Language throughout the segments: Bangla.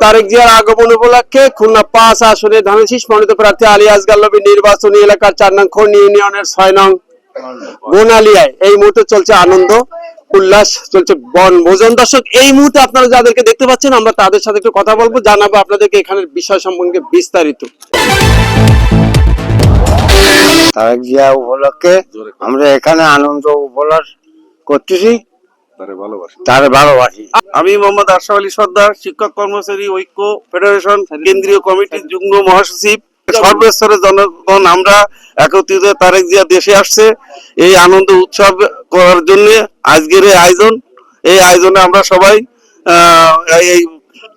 তারেক জিয়ার আগমন উপলক্ষে খুলনা ৫ আসনে ধানের মনোনীত প্রার্থী আলী আসগার লবি নির্বাচনী এলাকার ৪ নং খনি ইউনিয়নের ৬ নং গোনালিয়ায় এই মুহূর্তে চলছে আনন্দ উল্লাস, চলছে বনভোজন। দর্শক, এই মুহূর্তে আপনারা যাদেরকে দেখতে পাচ্ছেন আমরা তাদের সাথে একটু কথা বলবো, জানাবো আপনাদেরকে এখানের বিষয় সম্পর্কে বিস্তারিত। তারেক জিয়া উপলক্ষে আমরা এখানে আনন্দ উপলক্ষ করতেছি, তারে ভালোবাসি। আমি মোহাম্মদ আশরাফ আলী সর্দার, শিক্ষক কর্মচারী ঐক্য ফেডারেশন কেন্দ্রীয় কমিটির যুগ্ম মহাসচিব। সর্বস্তরের জনগণ আমরা একত্রিত, তারেক জিয়া দেশে আসছে এই আনন্দ উৎসব করার জন্য আজকের এই আয়োজন। এই আয়োজনে আমরা সবাই এই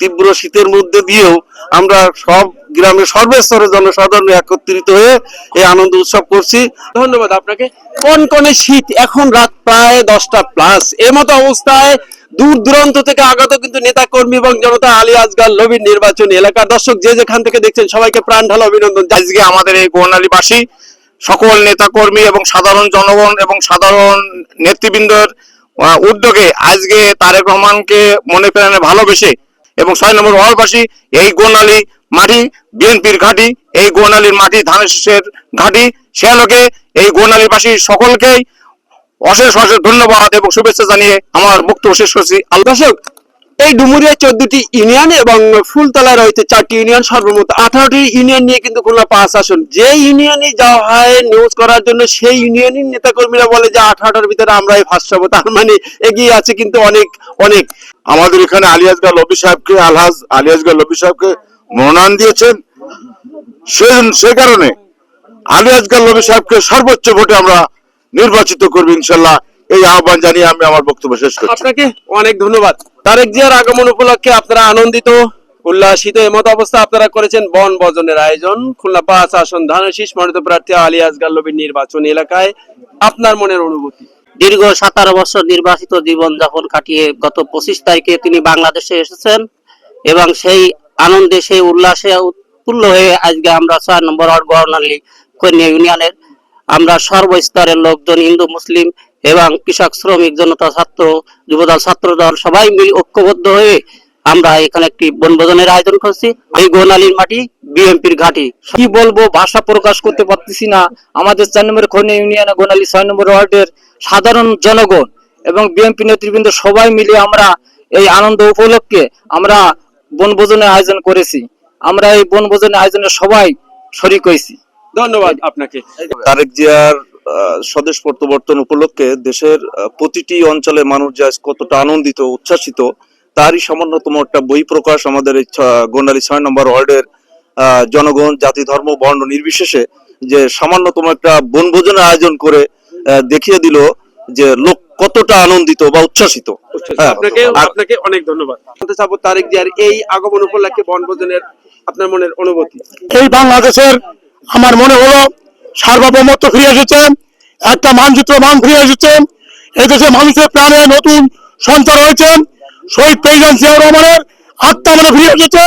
তীব্র শীতের মধ্যে দিয়েও আমরা সব গ্রামের সর্বস্তরের জনসাধারণ একত্রিত হয়ে এই আনন্দ উৎসব করছি। ধন্যবাদ আপনাকে। কনকনে শীত, এখন রাত প্রায় ১০টা প্লাস। এমতো অবস্থায় দূর দূরান্ত থেকে আগত কিন্তু নেতা কর্মী এবং জনতা আলী আসগার লবির নির্বাচনী এলাকার দর্শক যে যেখান থেকে দেখছেন সবাইকে প্রাণ ঢালা অভিনন্দন। আজকে আমাদের এই গোনালীবাসী সকল নেতা কর্মী এবং সাধারণ জনগণ এবং সাধারণ নেতৃবৃন্দের উদ্যোগে আজকে তারেক রহমানকে মনে প্রাণে ভালোবেসে এবং ৬ নম্বর ওয়ার্ডবাসী এই গোনালী মাটি বিএনপির ঘাঁটি, এই গোনালীর মাটি ধানের শীষের ঘাঁটি, সে আলোকে এই গোনালীবাসী সকলকেই অশেষ অশেষ ধন্যবাদ এবং শুভেচ্ছা জানিয়ে আমার বক্তব্য শেষ করছি। দর্শক, এই ডুমুরিয়া 14টি ইউনিয়ন এবং ফুলতলায় রয়েছে 4টি ইউনিয়ন, সর্বমোট 18টি ইউনিয়ন নিয়ে কিন্তু খুলনা 5 আসন। যে ইউনিয়নে যাওয়া হয় নিউজ করার জন্য সেই ইউনিয়নের নেতা কর্মীরা বলে যে 18টার ভিতরে আমরাই ফার্স্ট হবো, তার মানে এগিয়ে আছে কিন্তু অনেক অনেক। আমাদের এখানে আলী আসগার লবি সাহেবকে, আলহাজ আলী আসগার লবি সাহেবকে মনোনয়ন দিয়েছেন, সে কারণে আলী আসগার লবি সাহেবকে সর্বোচ্চ ভোটে আমরা নির্বাচিত করবো ইনশাল্লাহ। এই আহ্বান জানিয়ে আমি আমার বক্তব্য শেষ করছি। আপনাকে অনেক ধন্যবাদ। তারেক জিয়ার আগমন উপলক্ষে আপনারা আনন্দিত উল্লাসিত, এমত অবস্থা আপনারা করেছেন বনভোজনের আয়োজন খুলনা 5 আসন ধানের শীষ মনোনীত প্রার্থী আলী আসগার লবির নির্বাচনী এলাকায়। আপনার মনের অনুভূতি? দীর্ঘ 17 বছর নির্বাসিত জীবন যাপন কাটিয়ে গত 25 তারিখে তিনি বাংলাদেশে এসেছেন এবং সেই আনন্দে সেই উল্লাসে উৎফুল্ল হয়ে আজকে আমরা 4 নম্বর ওয়ার্ড গোনালী কন্যা ইউনিয়নের আমরা সর্বস্তরের লোকজন, হিন্দু মুসলিম এবং কৃষক শ্রমিক জনতা ছাত্র যুবদল ছাত্রদল সবাই মিলে ঐক্যবদ্ধ হয়ে আমরা এখানে একটি বনভোজনের আয়োজন করছি। এই গোনালীর মাটি বিএনপির ঘাঁটি। কি বলবো, ভাষা প্রকাশ করতে পারতেছি না। আমাদের 4 নম্বর খনি ইউনিয়নে গোনালী 6 নম্বর ওয়ার্ডের সাধারণ জনগণ এবং বিএনপি নেতৃবৃন্দ সবাই মিলে আমরা এই আনন্দ উপলক্ষে আমরা বনভোজনের আয়োজন করেছি। আমরা এই বনভোজনের আয়োজনে সবাই শরীক হয়েছি। ধন্যবাদ আপনাকে। তারেক জিয়ার স্বদেশ প্রত্যাবর্তন উপলক্ষে দেশের প্রতিটি অঞ্চলে মানুষ যে কতটা আনন্দিত উচ্ছ্বাসিত তারই সামান্যতম একটা বই প্রকাশ আমাদের এই গোনালী 6 নম্বর ওয়ার্ডের জনগণ জাতি ধর্ম বর্ণ নির্বিশেষে যে সামান্যতম একটা বনভোজনের আয়োজন করে দেখিয়ে দিল যে লোক কতটা আনন্দিত বা উচ্ছ্বাসিত। আপনাকে অনেক ধন্যবাদ। বলতে চাবো তারেক জিয়ার এই আগমন উপলক্ষে বনভোজনের আপনার মনের অনুভূতি? এই বাংলাদেশের আমার মনে হলো সার্বভৌমত্ব ফিরে এসেছে, একটা মানচিত্র মান ফিরে এসেছে, এদেশে মানুষের প্রাণে নতুন সঞ্চার হয়েছে। শহীদ প্রেসিডেন্ট জিয়াউর রহমানের আত্মা আমরা ফিরে এসেছে,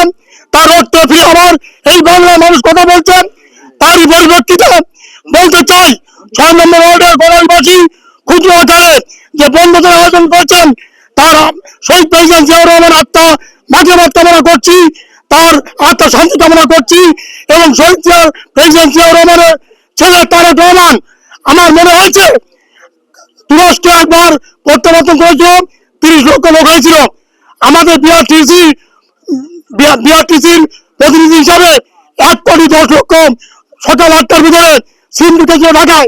তার রক্ত ফিরে আবার এই বাংলার মানুষ কথা বলছেন। তারই পরিপ্রেক্ষিতে বলতে চাই 6 নম্বর ওয়ার্ডের গোনালীবাসী ক্ষুদ্র আকারে যে বনভোজনের আয়োজন করেছেন তার শহীদ প্রেসিডেন্ট জিয়াউর রহমান আত্মা মাঝে মাঝে কামনা করছি, তার আত্মা শান্তি কামনা করছি এবং শহীদ প্রেসিডেন্ট জিয়াউর রহমানের ছেলে তারেক রহমান আমার মনে হয়েছে তুরস্কে একবার প্রত্যাবর্তন করেছিল, 30 লক্ষ লোক হয়েছিল। আমাদের বিআরটিসির প্রতিনিধি হিসাবে 1,10,00,000 সকাল 8টার ভিতরে সিম ঢুকেছিল ঢাকায়।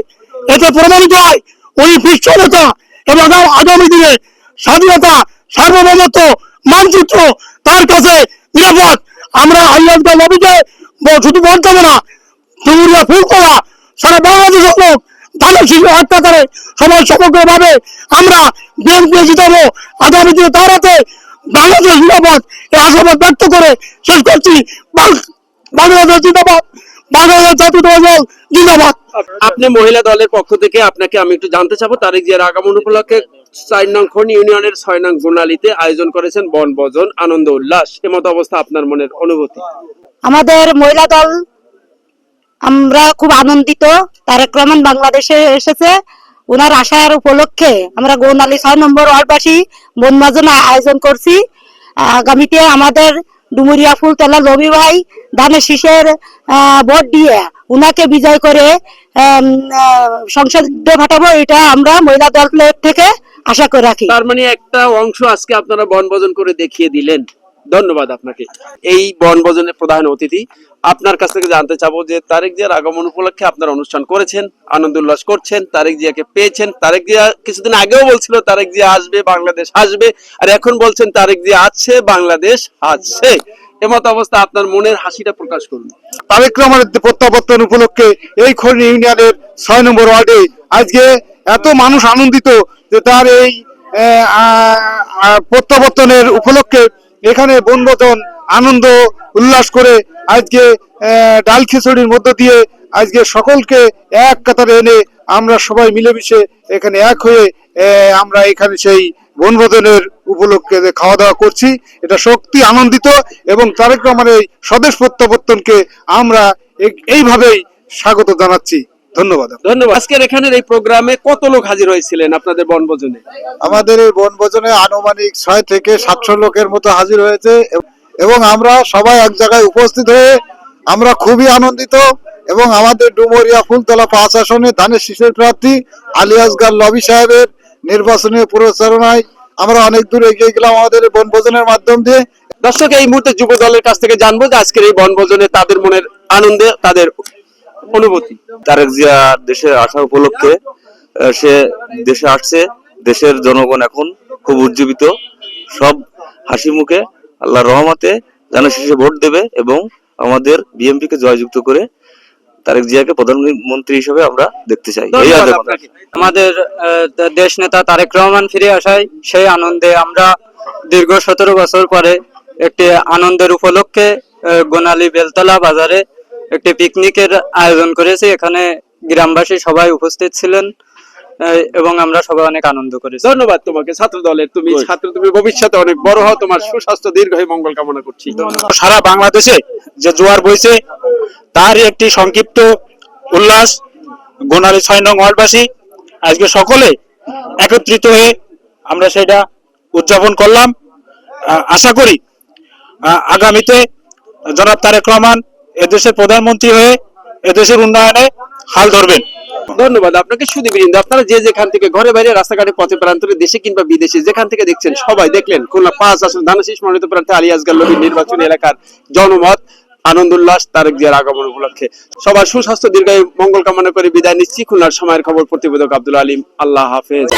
এতে প্রমাণিত হয় উনি বিশ্ব নেতা এবং আগামী দিনে স্বাধীনতা সার্বভৌমত্ব মানচিত্র তার কাছে নিরাপদ। আমরা আলী আসগার লবিকে শুধু বলতে না, ডুমুরিয়া ফুলতলা সারা বাংলাদেশের লোক ধানের শীষ হত্যা করে সবাই সমগ্রভাবে আমরা বিএনপি জিতাবো আগামী দিনে। তার হাতে বাংলাদেশ নিরাপদ এই আশাবাদ ব্যক্ত করে শেষ করছি। বাংলাদেশ জিন্দাবাদ, বাংলাদেশ জাতীয়তাবাদী দল জিন্দাবাদ। আপনি মহিলা দলের পক্ষ থেকে আপনাকে আমি একটু জানতে চাবো, তারেক জিয়ার আগমন উপলক্ষে 4 নং খনি ইউনিয়নের 6 নং গোনালীতে আয়োজন করেছেন বনভোজন আনন্দ উল্লাস, এমত অবস্থা আপনার মনের অনুভূতি? আমাদের মহিলা দল আমরা খুব আনন্দিত। তারেক রহমান বাংলাদেশে এসেছে, ওনার আসার উপলক্ষে আমরা গোনালী 6 নম্বর ওয়ার্ডবাসী বনভোজন আয়োজন করছি। আগামীতে আমাদের ডুমুরিয়া ফুলতলা রবি ভাই ধানের শীষের ভোট দিয়ে উনাকে বিজয় করে সংসদে পাঠাবো, এটা আমরা মহিলা দলের থেকে আশা করে রাখি। তার মানে একটা অংশ আজকে আপনারা বনভোজন করে দেখিয়ে দিলেন, ধন্যবাদ আপনাকে। এই বনভোজনের প্রধান অতিথি, আপনার কাছ থেকে জানতে চাবো যে তারেক জিয়ার আগমন উপলক্ষে আপনারা অনুষ্ঠান করেছেন, আনন্দ উল্লাস করছেন, তারেক জিয়াকে পেয়েছেন। তারেক জিয়া কিছুদিন আগেও বলছিল তারেক জিয়া আসবে, বাংলাদেশ আসবে, আর এখন বলছেন তারেক জিয়া আছে, বাংলাদেশ আছে। এমত অবস্থা আপনার মনের হাসিটা প্রকাশ করুন। তারেক রহমানের প্রত্যাবর্তন উপলক্ষে এই খনি ইউনিয়নের 6 নম্বর ওয়ার্ডে আজকে এত মানুষ আনন্দিত যে তার এই প্রত্যাবর্তনের উপলক্ষে এখানে বনভোজন আনন্দ উল্লাস করে আজকে ডাল খিচুড়ির মধ্য দিয়ে আজকে সকলকে এক কাতারে এনে আমরা সবাই মিলেমিশে এখানে এক হয়ে আমরা এখানে সেই বনভোজনের উপলক্ষে যে খাওয়া দাওয়া করছি, এটা সত্যি আনন্দিত। এবং তারেক রহমানের এই স্বদেশ প্রত্যাবর্তনকে আমরা এইভাবেই স্বাগত জানাচ্ছি। ধন্যবাদ। ধন্যবাদ। আজকের এখানের এই প্রোগ্রামে কত লোক হাজির হয়েছিলেন আপনাদের বনভোজনে? আমাদের এই বনভোজনে আনুমানিক 6 থেকে 700 লোকের মতো হাজির হয়েছে এবং আমরা সবাই এক জায়গায় উপস্থিত হয়ে আমরা খুবই আনন্দিত। এবং আমাদের ডুমুরিয়া ফুলতলা 5 আসনে ধানের শীষের প্রার্থী আলী আসগার লবি সাহেবের নির্বাচনী প্রচারণায় আমরা অনেক দূর এগিয়ে গেলাম আমাদের বনভোজনের মাধ্যম দিয়ে। দর্শক, এই মুহূর্তে যুব দলের কাছ থেকে জানবো যে আজকের এই বনভোজনে তাদের মনের আনন্দে তাদের অনুভূতি। তারেক জিয়া দেশে আসা উপলক্ষে সে দেশে আসছে, দেশের জনগণ এখন খুব উজ্জীবিত, সব হাসি মুখে আল্লাহর রহমতে যেন শেষে ভোট দেবে এবং আমাদের বিএনপি কে জয়যুক্ত করে তারেক জিয়াকে প্রধানমন্ত্রী হিসেবে আমরা দেখতে চাই। ধন্যবাদ আপনাকে। আমাদের দেশ নেতা তারেক রহমান ফিরে আসায় সেই আনন্দে আমরা দীর্ঘ 17 বছর পরে একটি আনন্দের উপলক্ষে গোনালী বেলতলা বাজারে একটি পিকনিকের আয়োজন করেছি। এখানে গ্রামবাসী সবাই উপস্থিত ছিলেন এবং আমরা সবাই অনেক আনন্দ করেছি। ধন্যবাদ তোমাকে। ছাত্র দলের তুমি ভবিষ্যতে অনেক বড় হও, তোমার সুস্বাস্থ্য দীর্ঘায়ু মঙ্গল কামনা করছি। সারা বাংলাদেশে যে জোয়ার বইছে তার একটি সংক্ষিপ্ত উল্লাস গোনালী 6 নং ওয়ার্ডবাসী আজকে সকলে একত্রিত হয়ে আমরা সেটা উদযাপন করলাম। আশা করি আগামীতে জনাব তারেক রহমান এদেশের প্রধানমন্ত্রী হয়ে এদেশের উন্নয়নে হাল ধরবেন। ধন্যবাদ আপনাকে। সুধীবৃন্দ, আপনারা যে যেখান থেকে ঘরে বাইরে রাস্তাঘাটে পথে প্রান্তরে দেশে কিংবা বিদেশে যেখান থেকে দেখছেন সবাই দেখলেন খুলনা 5 আসন ধানের শীষ মনোনীত প্রার্থী আলী আসগার লবির নির্বাচনী এলাকার জনমত আনন্দ উল্লাস তারেক জিয়ার আগমন উপলক্ষে। সবার সুস্বাস্থ্য দীর্ঘায়ু মঙ্গল কামনা করে বিদায় নিচ্ছি। খুলনার সময়ের খবর প্রতিবেদক আব্দুল আলিম। আল্লাহ হাফেজ।